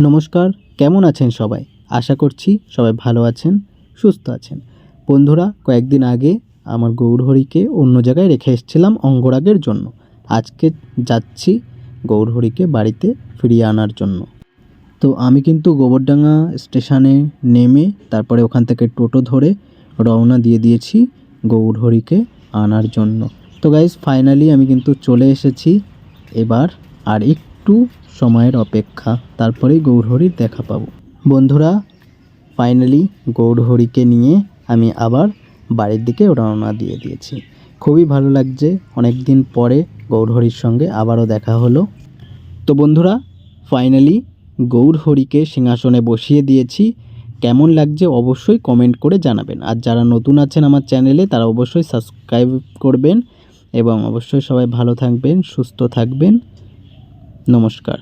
নমস্কার, কেমন আছেন সবাই? আশা করছি সবাই ভালো আছেন, সুস্থ আছেন। বন্ধুরা, কয়েকদিন আগে আমার গৌরহরিকে অন্য জায়গায় রেখে এসেছিলাম অঙ্গরাগের জন্য। আজকে যাচ্ছি গৌরহরিকে বাড়িতে ফিরিয়ে আনার জন্য। তো আমি কিন্তু গোবরডাঙ্গা স্টেশনে নেমে তারপরে ওখান থেকে টোটো ধরে রওনা দিয়ে দিয়েছি গৌরহরিকে আনার জন্য। তো গাইস, ফাইনালি আমি কিন্তু চলে এসেছি। এবার আর একটু সময়ের অপেক্ষা, তারপরেই গৌরহরির দেখা পাবো। বন্ধুরা, ফাইনালি গৌরহরিকে নিয়ে আমি আবার বাড়ির দিকে রওনা দিয়ে দিয়েছি। খুবই ভালো লাগছে, অনেক দিন পরে গৌরহরির সঙ্গে আবারও দেখা হলো। তো বন্ধুরা, ফাইনালি গৌরহরিকে সিংহাসনে বসিয়ে দিয়েছি। কেমন লাগছে অবশ্যই কমেন্ট করে জানাবেন। আর যারা নতুন আছেন আমার চ্যানেলে তারা অবশ্যই সাবস্ক্রাইব করবেন এবং অবশ্যই সবাই ভালো থাকবেন, সুস্থ থাকবেন। নমস্কার।